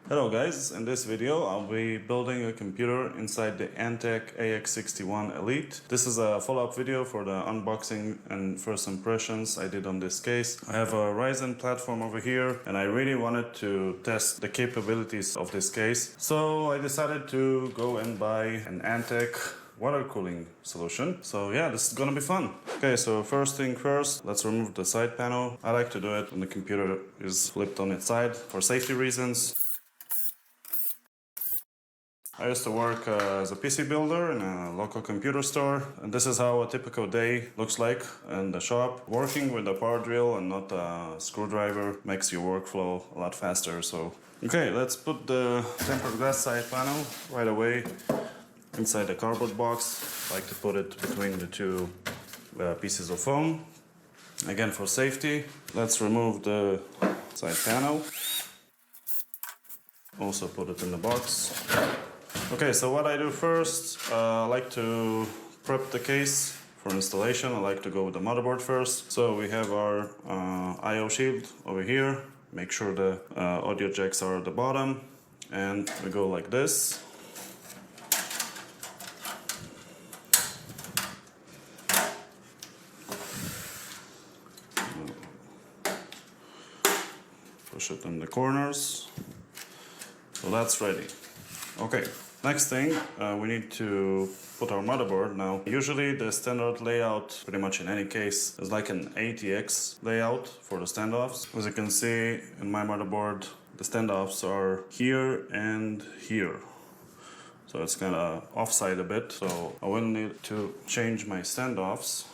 Hello guys, in this video I'll be building a computer inside the Antec AX61 Elite. This is a follow-up video for the unboxing and first impressions I did on this case. I have a Ryzen platform over here and I really wanted to test the capabilities of this case. So I decided to go and buy an Antec water cooling solution. So yeah, this is gonna be fun. Okay, so first thing first, let's remove the side panel. I like to do it when the computer is flipped on its side for safety reasons. I used to work as a PC builder in a local computer store, and this is how a typical day looks like in the shop. Working with a power drill and not a screwdriver makes your workflow a lot faster. So, okay, let's put the tempered glass side panel right away inside the cardboard box. I like to put it between the two pieces of foam. Again, for safety, let's remove the side panel. Also put it in the box. Okay, so what I do first, I like to prep the case for installation. I like to go with the motherboard first. So we have our I/O shield over here. Make sure the audio jacks are at the bottom, and we go like this. Push it in the corners. So that's ready. Okay, next thing, we need to put our motherboard. Now, usually the standard layout, pretty much in any case, is like an ATX layout for the standoffs. As you can see in my motherboard, the standoffs are here and here. So it's kind of offside a bit, so I will need to change my standoffs.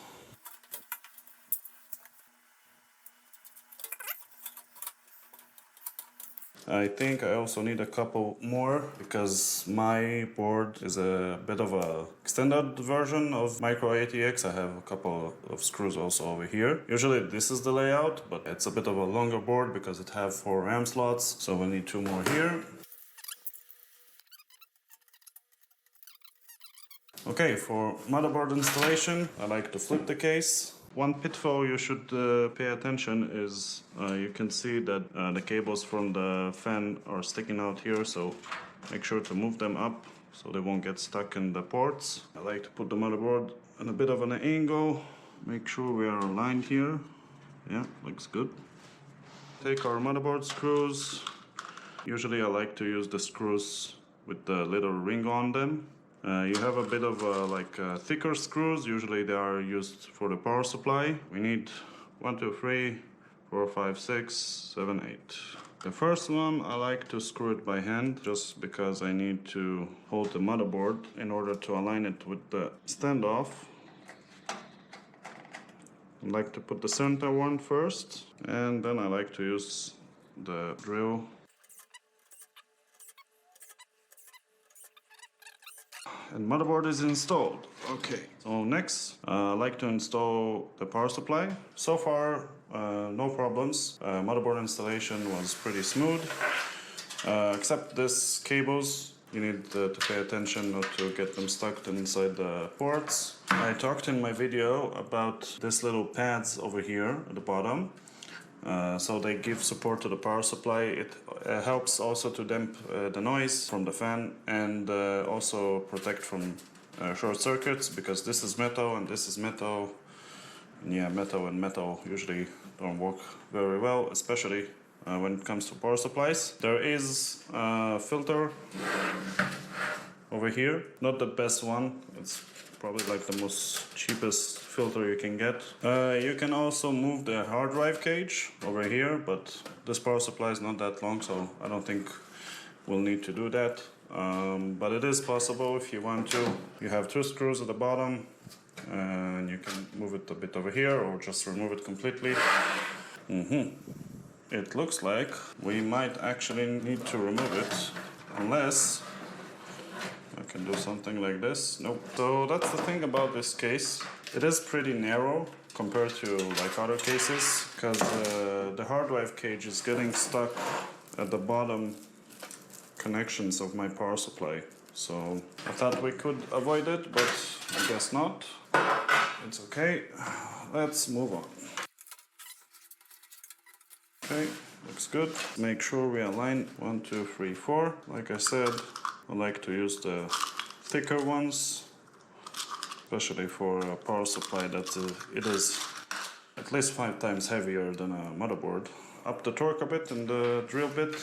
I think I also need a couple more because my board is a bit of a extended version of micro ATX. I have a couple of screws also over here. Usually this is the layout, but it's a bit of a longer board because it has 4 RAM slots, so we need 2 more here. Okay, for motherboard installation, I like to flip the case. One pitfall you should pay attention is you can see that the cables from the fan are sticking out here, so make sure to move them up so they won't get stuck in the ports. I like to put the motherboard in a bit of an angle, make sure we are aligned here. Yeah, looks good. Take our motherboard screws. Usually I like to use the screws with the little ring on them. You have a bit of thicker screws. Usually they are used for the power supply. We need 1, 2, 3, 4, 5, 6, 7, 8. The first one I like to screw it by hand just because I need to hold the motherboard in order to align it with the standoff. I like to put the center one first, and then I like to use the drill. And motherboard is installed. Okay, so next I like to install the power supply. So far no problems. Motherboard installation was pretty smooth, except this cables. You need to pay attention not to get them stuck inside the ports. I talked in my video about these little pads over here at the bottom. So they give support to the power supply. It helps also to damp the noise from the fan and also protect from short circuits, because this is metal and this is metal. And yeah, metal and metal usually don't work very well, especially when it comes to power supplies. There is a filter over here, not the best one. It's probably like the most cheapest filter you can get. You can also move the hard drive cage over here, but this power supply is not that long, so I don't think we'll need to do that. But it is possible if you want to. You have 2 screws at the bottom, and you can move it a bit over here or just remove it completely. It looks like we might actually need to remove it, unless I can do something like this. Nope. So that's the thing about this case. It is pretty narrow compared to like other cases, because the hard drive cage is getting stuck at the bottom connections of my power supply. So I thought we could avoid it, but I guess not. It's okay. Let's move on. Okay, looks good. Make sure we align 1, 2, 3, 4. Like I said, I like to use the thicker ones, especially for a power supply that it is at least 5 times heavier than a motherboard. Up the torque a bit in the drill bit.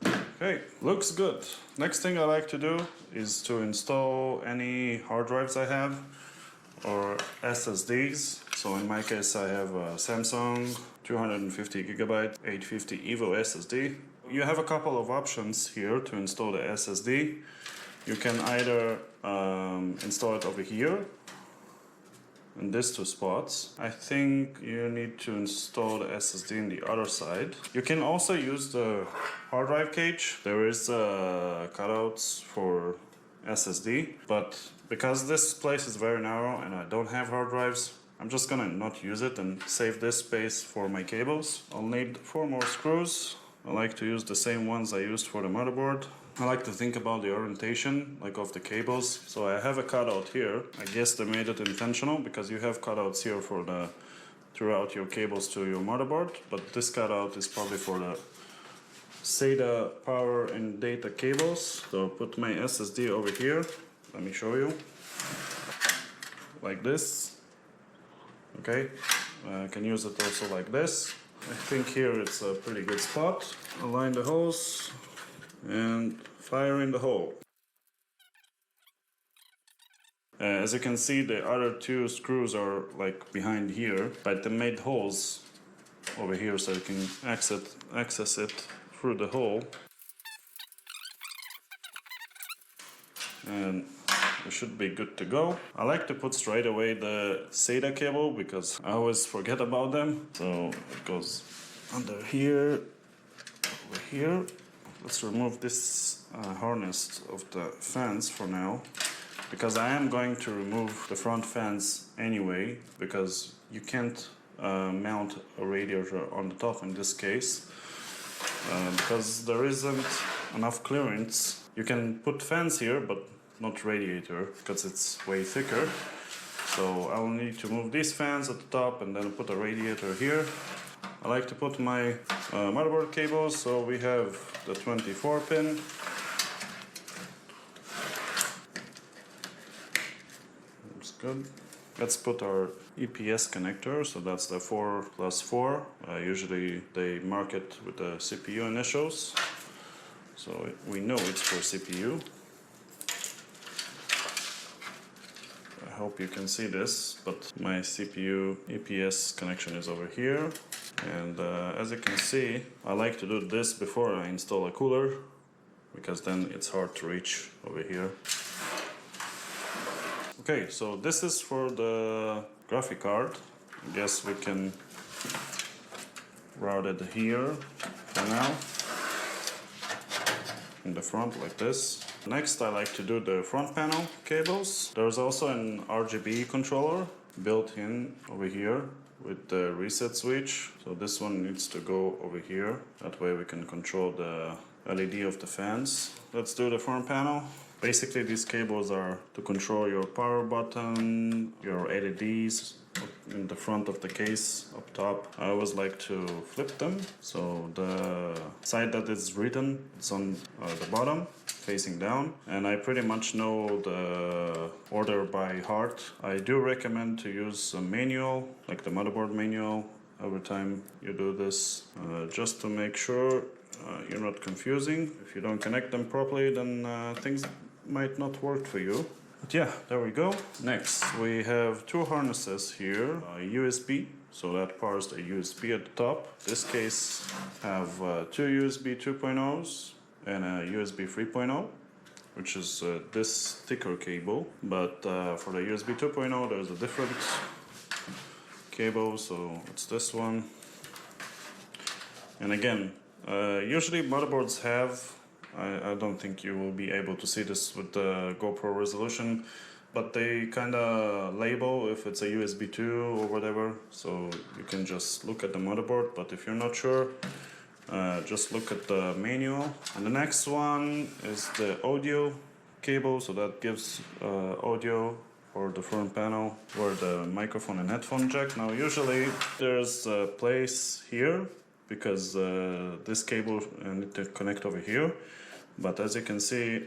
Okay, looks good. Next thing I like to do is to install any hard drives I have or SSDs. So in my case I have a Samsung 250GB 850 EVO SSD. You have a couple of options here to install the SSD. You can either install it over here in these two spots. I think you need to install the SSD in the other side. You can also use the hard drive cage. There is cutouts for SSD, but because this place is very narrow and I don't have hard drives, I'm just gonna not use it and save this space for my cables. I'll need 4 more screws. I like to use the same ones I used for the motherboard. I like to think about the orientation, like of the cables. So I have a cutout here. I guess they made it intentional because you have cutouts here for the throughout your cables to your motherboard, but this cutout is probably for the SATA power and data cables. So put my SSD over here. Let me show you. Like this. Okay. I can use it also like this. I think here it's a pretty good spot. Align the hose and fire in the hole. As you can see, the other 2 screws are like behind here, but they made holes over here so you can access it through the hole. And we should be good to go. I like to put straight away the SATA cable because I always forget about them. So it goes under here, over here. Let's remove this harness of the fans for now, because I am going to remove the front fans anyway, because you can't mount a radiator on the top in this case, because there isn't enough clearance. You can put fans here, but not radiator, because it's way thicker. So I'll need to move these fans at the top and then put a radiator here. I like to put my motherboard cables, so we have the 24 pin. Looks good. Let's put our EPS connector, so that's the 4+4. Usually they mark it with the CPU initials, so we know it's for CPU. I hope you can see this, but my CPU EPS connection is over here. And as you can see, I like to do this before I install a cooler, because then it's hard to reach over here. Okay, so this is for the graphic card. I guess we can route it here for now, in the front like this. Next, I like to do the front panel cables. There's also an RGB controller built in over here with the reset switch. So this one needs to go over here. That way we can control the LED of the fans. Let's do the front panel. Basically these cables are to control your power button, your LEDs in the front of the case up top. I always like to flip them. So the side that is written, it's on the bottom, facing down. And I pretty much know the order by heart. I do recommend to use a manual, like the motherboard manual, every time you do this, just to make sure you're not confusing. If you don't connect them properly, then things might not work for you. But yeah, there we go. Next, we have 2 harnesses here. USB, so that powers the USB at the top. This case have 2 USB 2.0s and a USB 3.0, which is this thicker cable. But for the USB 2.0, there's a different cable, so it's this one. And again, usually motherboards have, I don't think you will be able to see this with the GoPro resolution, but they kind of label if it's a USB 2 or whatever, so you can just look at the motherboard. But if you're not sure, just look at the manual. And the next one is the audio cable, so that gives audio or the front panel where the microphone and headphone jack. Now usually there's a place here because this cable need to connect over here, but as you can see,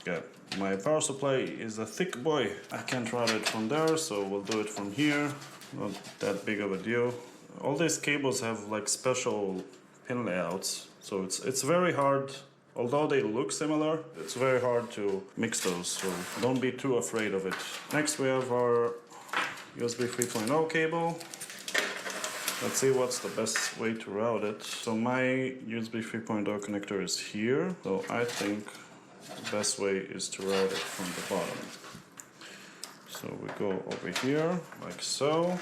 yeah, my power supply is a thick boy. I can't route it from there, so we'll do it from here. Not that big of a deal. All these cables have like special pin layouts, so it's very hard. Although they look similar, it's very hard to mix those, so don't be too afraid of it. Next we have our USB 3.0 cable. Let's see what's the best way to route it. So my USB 3.0 connector is here, so I think the best way is to route it from the bottom. So we go over here, like so.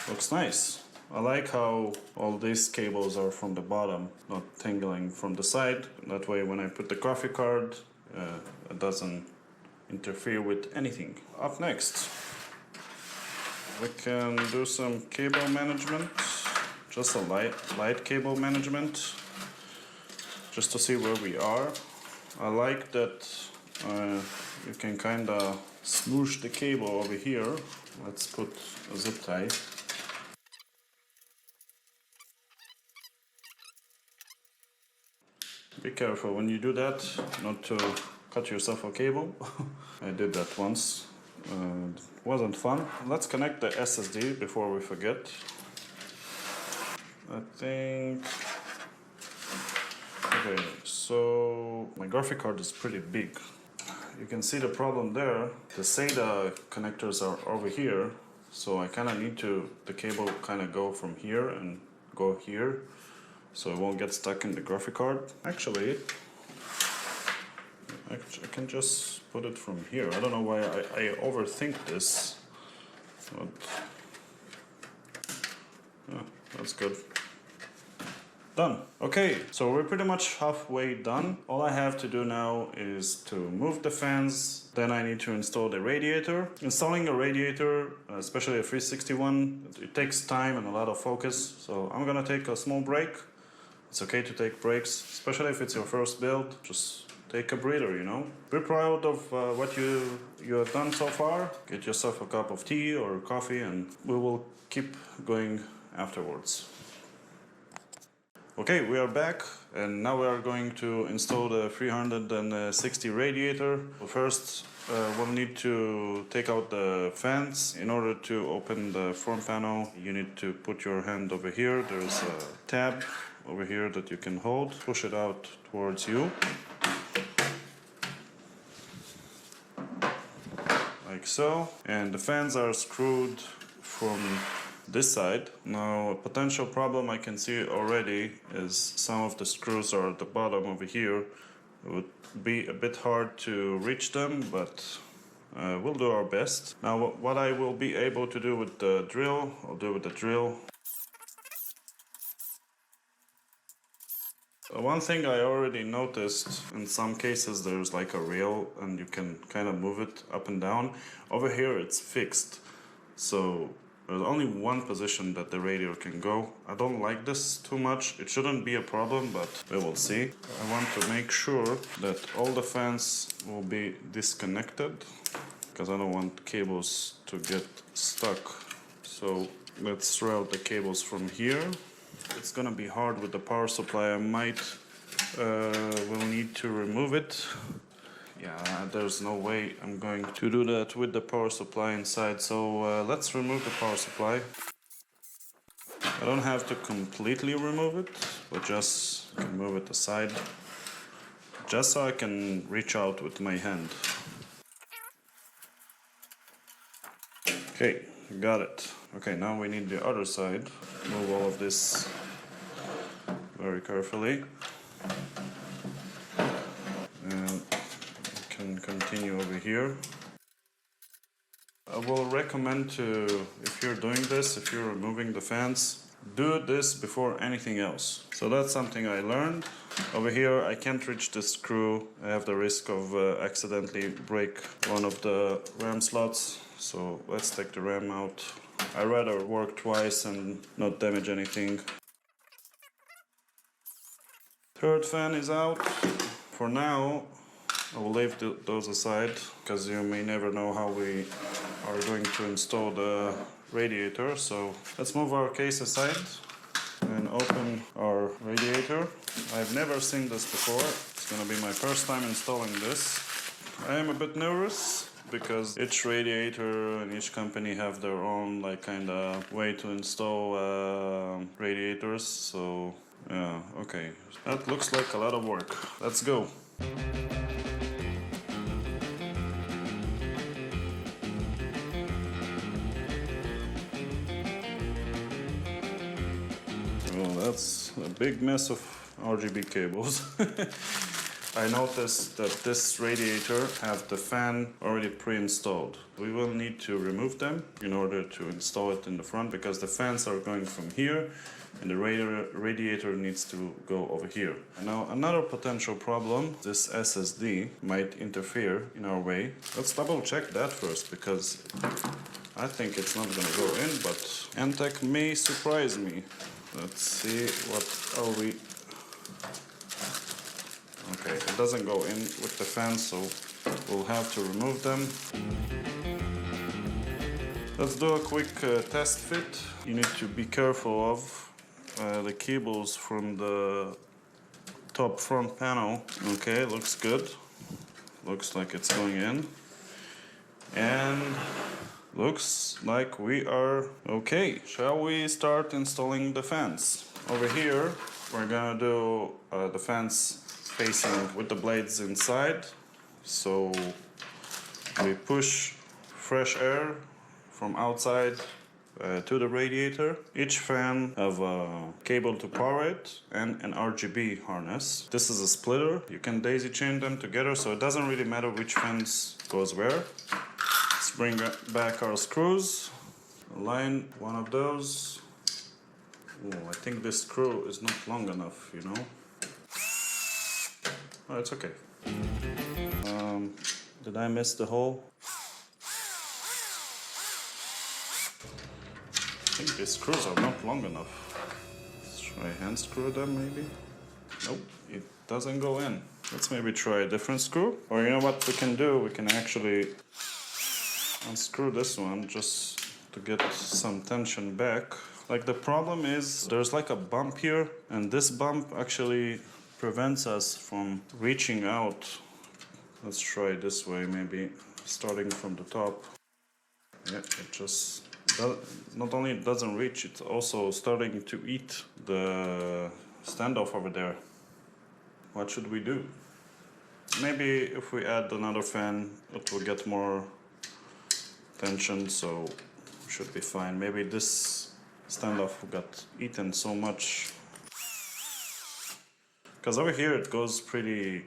Looks nice. I like how all these cables are from the bottom, not tangling from the side. That way when I put the graphic card, it doesn't interfere with anything. Up next, we can do some cable management. Just a light cable management, just to see where we are. I like that you can kinda smoosh the cable over here. Let's put a zip tie. Be careful when you do that, not to cut yourself a cable. I did that once. It wasn't fun. Let's connect the SSD before we forget. I think... Okay, so my graphic card is pretty big. You can see the problem there. The SATA connectors are over here, so I kind of need the cable kind of go from here and go here, so it won't get stuck in the graphic card. Actually, I can just put it from here. I don't know why I overthink this, but yeah, that's good. Done. Okay, so we're pretty much halfway done. All I have to do now is to move the fans, then I need to install the radiator. Installing a radiator, especially a 361, it takes time and a lot of focus, so I'm gonna take a small break. It's okay to take breaks, especially if it's your first build. Just take a breather, you know. Be proud of what you have done so far. Get yourself a cup of tea or coffee and we will keep going afterwards. Okay, we are back and now we are going to install the 360 radiator. First, we'll need to take out the fans. In order to open the front panel, you need to put your hand over here. There's a tab over here that you can hold. Push it out towards you. Like so. And the fans are screwed from this side. Now, a potential problem I can see already is some of the screws are at the bottom over here. It would be a bit hard to reach them, but we'll do our best. Now, what I will be able to do with the drill, I'll do with the drill. One thing I already noticed, in some cases there's like a rail and you can kind of move it up and down. Over here it's fixed, so there's only one position that the radiator can go. I don't like this too much. It shouldn't be a problem, but we will see. I want to make sure that all the fans will be disconnected because I don't want cables to get stuck. So let's route the cables from here. It's gonna be hard with the power supply. I might will need to remove it. Yeah, there's no way I'm going to do that with the power supply inside, so let's remove the power supply. I don't have to completely remove it, but just can move it aside, just so I can reach out with my hand. Okay, got it. Okay, now we need the other side. Move all of this very carefully. And can continue over here. I will recommend to, if you're doing this, if you're removing the fans, do this before anything else. So that's something I learned. Over here I can't reach the screw. I have the risk of accidentally break one of the RAM slots. So let's take the RAM out. I'd rather work twice and not damage anything. Third fan is out. For now, I will leave those aside because you may never know how we are going to install the radiator. So let's move our case aside and open our radiator. I've never seen this before. It's gonna be my first time installing this. I am a bit nervous because each radiator and each company have their own like kind of way to install radiators. So yeah, okay. That looks like a lot of work. Let's go. Well, that's a big mess of RGB cables. I noticed that this radiator have the fan already pre-installed. We will need to remove them in order to install it in the front because the fans are going from here and the radiator needs to go over here. Now another potential problem, this SSD might interfere in our way. Let's double check that first because I think it's not gonna go in, but Antec may surprise me. Let's see, what are we... Okay, it doesn't go in with the fan, so we'll have to remove them. Let's do a quick test fit. You need to be careful of the cables from the top front panel. Okay, looks good. Looks like it's going in. And looks like we are okay. Shall we start installing the fans? Over here, we're gonna do the fans facing with the blades inside. So we push fresh air from outside to the radiator. Each fan have a cable to power it and an RGB harness. This is a splitter. You can daisy chain them together, so it doesn't really matter which fans goes where. Let's bring back our screws. Align one of those. Oh, I think this screw is not long enough, you know. Oh, it's okay. Did I miss the hole? I think these screws are not long enough. Let's try hand screw them maybe. Nope, it doesn't go in. Let's maybe try a different screw. Or you know what we can do? We can actually unscrew this one just to get some tension back. Like the problem is there's like a bump here, and this bump actually prevents us from reaching out. Let's try it this way, maybe starting from the top. Yeah, it just not only it doesn't reach, it's also starting to eat the standoff over there. What should we do? Maybe if we add another fan, it will get more tension, so we should be fine. Maybe this standoff got eaten so much. Because over here it goes pretty,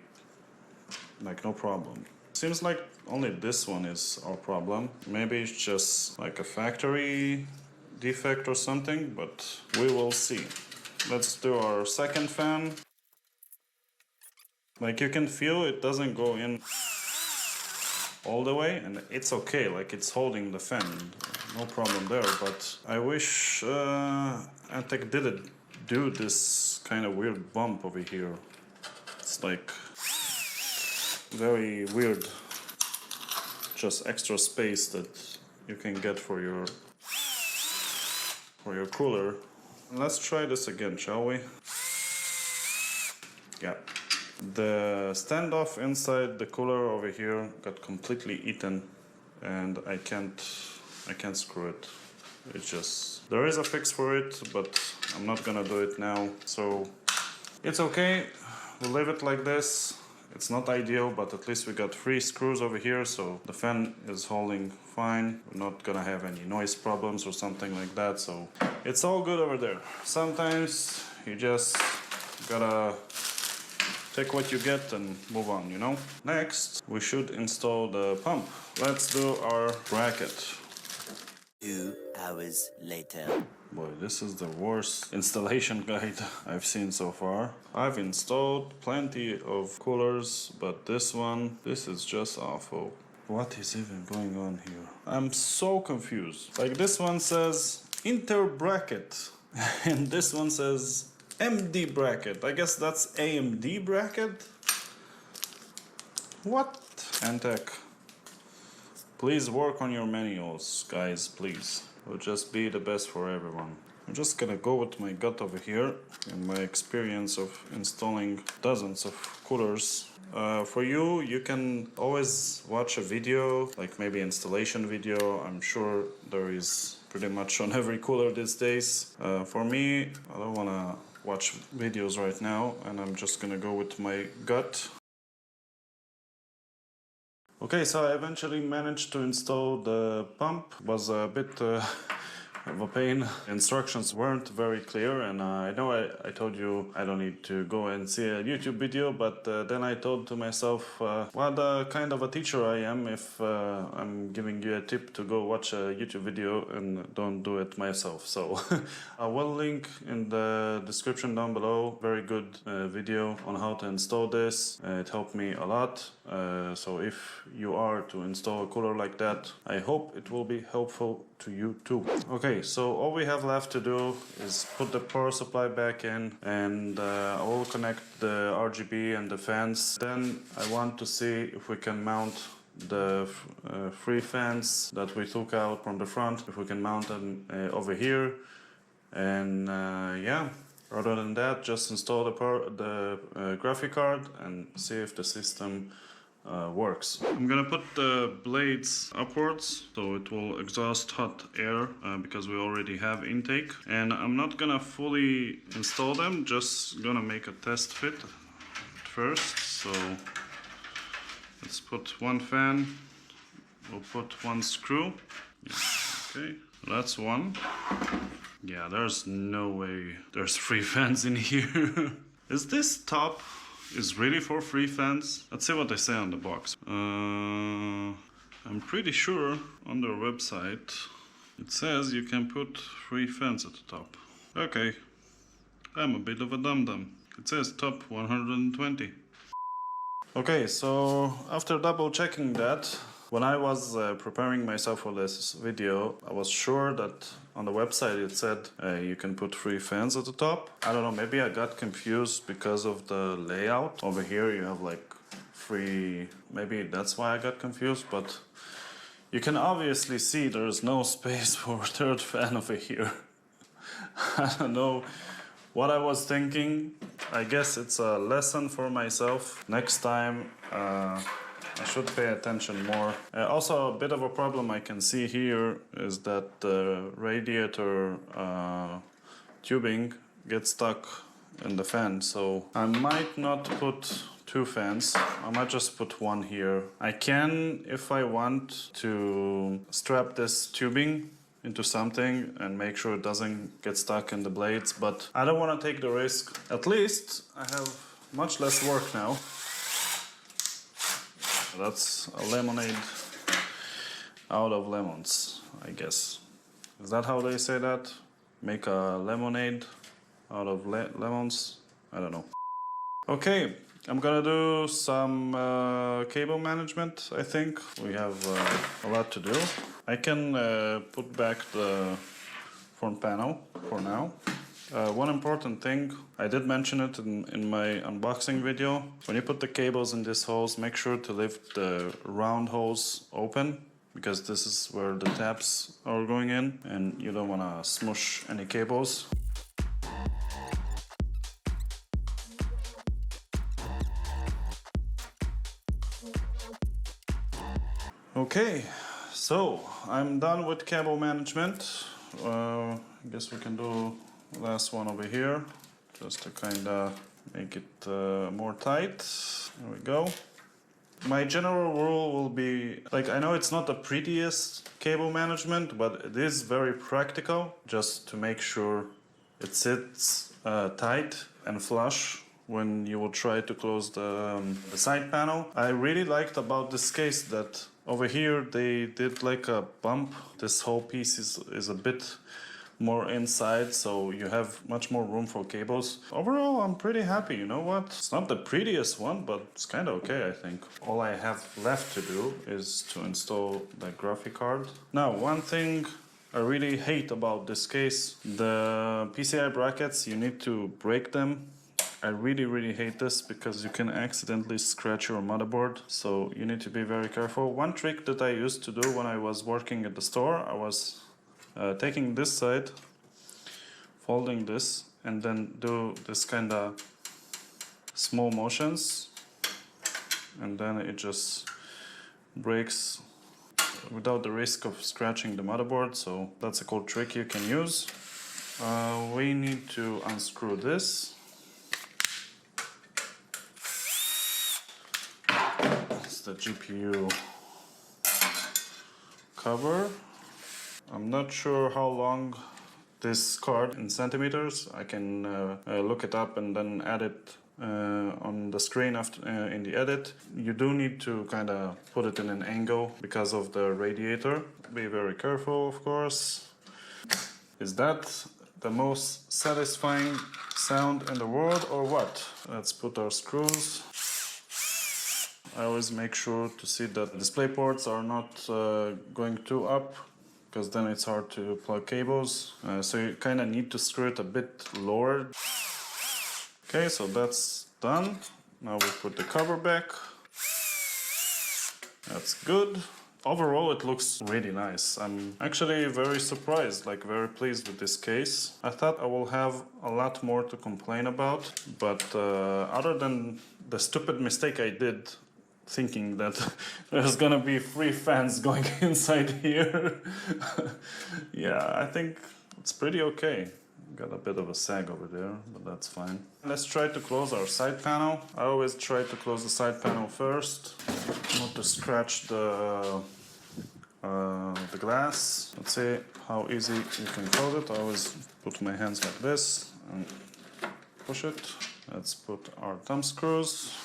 like no problem. Seems like only this one is our problem. Maybe it's just like a factory defect or something, but we will see. Let's do our second fan. Like you can feel it doesn't go in all the way, and it's okay, like it's holding the fan, no problem there, but I wish Antec didn't do this kind of weird bump over here. It's like very weird, just extra space that you can get for your cooler. Let's try this again, shall we? Yeah. The standoff inside the cooler over here got completely eaten, and I can't screw it. It's just, there is a fix for it, but I'm not gonna do it now. So it's okay, we'll leave it like this. It's not ideal, but at least we got 3 screws over here, so the fan is holding fine. We're not gonna have any noise problems or something like that, so it's all good over there. Sometimes you just gotta take what you get and move on, you know? Next, we should install the pump. Let's do our bracket. 2 hours later. Boy, this is the worst installation guide I've seen so far. I've installed plenty of coolers, but this is just awful. What is even going on here? I'm so confused. Like this one says inter bracket, and this one says MD bracket. I guess that's AMD bracket. What? Antec. Please work on your manuals, guys, please. It'll just be the best for everyone. I'm just gonna go with my gut over here and my experience of installing dozens of coolers. For you, you can always watch a video, like maybe installation video. I'm sure there is pretty much on every cooler these days. For me, I don't wanna watch videos right now, and I'm just gonna go with my gut. Okay, so I eventually managed to install the pump. It was a bit of a pain. Instructions weren't very clear, and I know I told you I don't need to go and see a YouTube video, but then I thought to myself, what kind of a teacher I am if I'm giving you a tip to go watch a YouTube video and don't do it myself. So I will link in the description down below. Very good video on how to install this. It helped me a lot. So if you are to install a cooler like that, I hope it will be helpful to you too. Okay, so all we have left to do is put the power supply back in, and I will connect the RGB and the fans. Then I want to see if we can mount the three fans that we took out from the front, if we can mount them over here. And yeah, other than that, just install the graphic card and see if the system works. I'm gonna put the blades upwards so it will exhaust hot air because we already have intake, and I'm not gonna fully install them, just gonna make a test fit at first. So let's put one fan, we'll put one screw. Yeah, okay, that's one. Yeah, there's no way there's 3 fans in here. Is this top is really for 3 fans? Let's see what they say on the box. I'm pretty sure on their website it says you can put 3 fans at the top. Okay, I'm a bit of a dum-dum. It says top 120. Okay, so after double checking that, when I was preparing myself for this video, I was sure that on the website it said you can put 3 fans at the top. I don't know, maybe I got confused because of the layout. Over here you have like 3, maybe that's why I got confused, but you can obviously see there's no space for a 3rd fan over here. I don't know what I was thinking. I guess it's a lesson for myself. Next time I should pay attention more. Also, a bit of a problem I can see here is that the radiator tubing gets stuck in the fan, so I might not put 2 fans. I might just put 1 here. I can, if I want, to strap this tubing into something and make sure it doesn't get stuck in the blades, but I don't want to take the risk. At least I have much less work now. That's a lemonade out of lemons, I guess. Is that how they say that? Make a lemonade out of lemons? I don't know. Okay, I'm gonna do some cable management, I think. We have a lot to do. I can put back the front panel for now. One important thing, I did mention it in my unboxing video. When you put the cables in these holes, make sure to leave the round holes open, because this is where the tabs are going in and you don't want to smush any cables. Okay, so I'm done with cable management. I guess we can do last one over here, just to kind of make it more tight. There we go. My general rule will be, like, I know it's not the prettiest cable management, but it is very practical, just to make sure it sits tight and flush when you will try to close the side panel. I really liked about this case that over here they did like a bump. This whole piece is a bit more inside, so you have much more room for cables. Overall, I'm pretty happy. You know what? It's not the prettiest one, but it's kind of okay, I think. All I have left to do is to install the graphic card. Now, one thing I really hate about this case, the PCI brackets, you need to break them I really hate this because you can accidentally scratch your motherboard, so you need to be very careful. One trick that I used to do when I was working at the store, I was taking this side, folding this, and then do this kind of small motions, and then it just breaks without the risk of scratching the motherboard. So that's a cool trick you can use. We need to unscrew this. It's the GPU cover. I'm not sure how long this card in centimeters. I can look it up and then add it on the screen after in the edit. You do need to kind of put it in an angle because of the radiator. Be very careful, of course. Is that the most satisfying sound in the world or what? Let's put our screws. I always make sure to see that display ports are not going too up, because then it's hard to plug cables. So you kind of need to screw it a bit lower. Okay, so that's done. Now we put the cover back. That's good. Overall, it looks really nice. I'm actually very surprised, like very pleased with this case. I thought I will have a lot more to complain about, but other than the stupid mistake I did thinking that there's gonna be 3 fans going inside here. Yeah, I think it's pretty okay. Got a bit of a sag over there, but that's fine. Let's try to close our side panel. I always try to close the side panel first, not to scratch the glass. Let's see how easy you can close it. I always put my hands like this and push it. Let's put our thumb screws.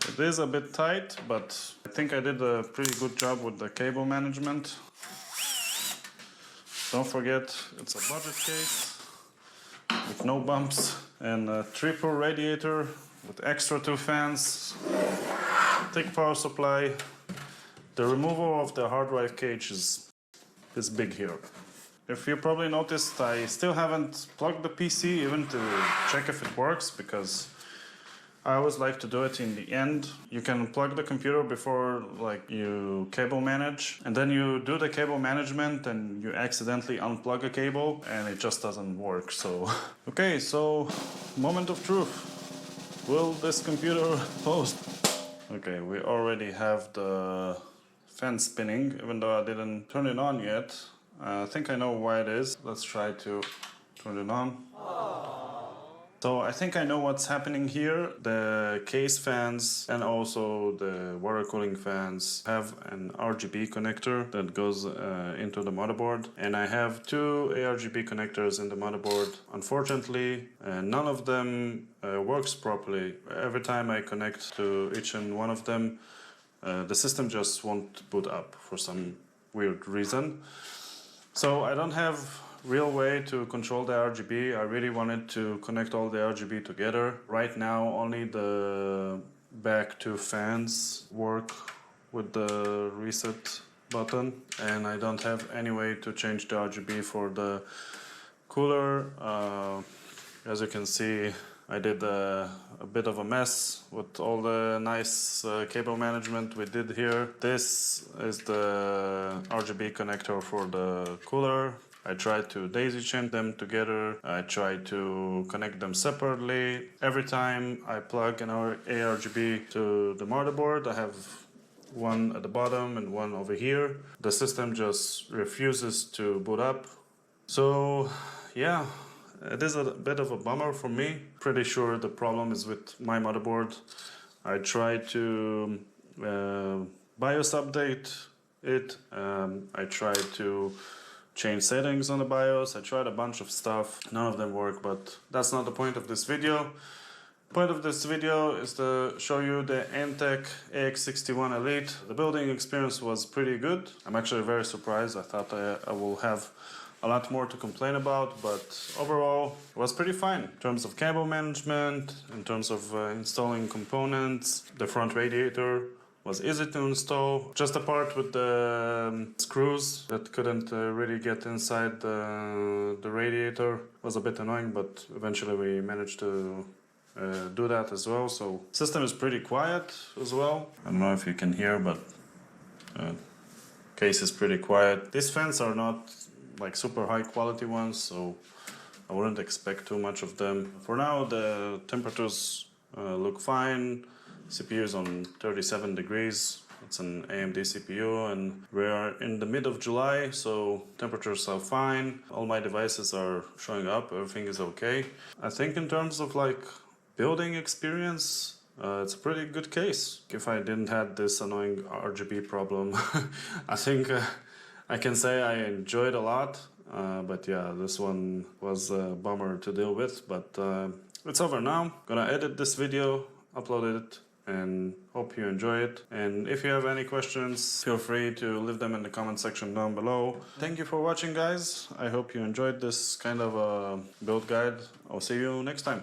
It is a bit tight, but I think I did a pretty good job with the cable management. Don't forget, it's a budget case with no bumps and a triple radiator with extra 2 fans, thick power supply. The removal of the hard drive cage is big here. If you probably noticed, I still haven't plugged the PC even to check if it works, because I always like to do it in the end. You can plug the computer before you cable manage, and then you do the cable management and you accidentally unplug a cable and it just doesn't work. So okay, so moment of truth. Will this computer post? Okay, we already have the fan spinning, even though I didn't turn it on yet. I think I know why it is. Let's try to turn it on. So I think I know what's happening here. The case fans and also the water cooling fans have an RGB connector that goes into the motherboard. And I have 2 ARGB connectors in the motherboard. Unfortunately, none of them works properly. Every time I connect to each and one of them, the system just won't boot up for some weird reason. So I don't have real way to control the RGB. I really wanted to connect all the RGB together. Right now only the back 2 fans work with the reset button, and I don't have any way to change the RGB for the cooler. As you can see, I did a bit of a mess with all the nice cable management we did here. This is the RGB connector for the cooler. I tried to daisy chain them together. I tried to connect them separately. Every time I plug an ARGB to the motherboard, I have one at the bottom and one over here. The system just refuses to boot up. So yeah, it is a bit of a bummer for me. Pretty sure the problem is with my motherboard. I tried to BIOS update it. I tried to change settings on the BIOS. I tried a bunch of stuff. None of them work, but that's not the point of this video. The point of this video is to show you the Antec AX61 Elite. The building experience was pretty good. I'm actually very surprised. I thought I will have a lot more to complain about, but overall it was pretty fine. In terms of cable management, in terms of installing components, the front radiator was easy to install. Just the part with the screws that couldn't really get inside the radiator was a bit annoying, but eventually we managed to do that as well. So system is pretty quiet as well. I don't know if you can hear, but case is pretty quiet. These fans are not like super high quality ones, so I wouldn't expect too much of them. For now, the temperatures look fine. CPU is on 37 degrees. It's an AMD CPU, and we are in the mid of July, so temperatures are fine. All my devices are showing up, everything is okay. I think in terms of like building experience, it's a pretty good case. If I didn't have this annoying RGB problem, I think I can say I enjoyed a lot. But yeah, this one was a bummer to deal with, but it's over now. Gonna edit this video, upload it, and hope you enjoy it. And if you have any questions, feel free to leave them in the comment section down below. Thank you for watching, guys. I hope you enjoyed this kind of a build guide. I'll see you next time.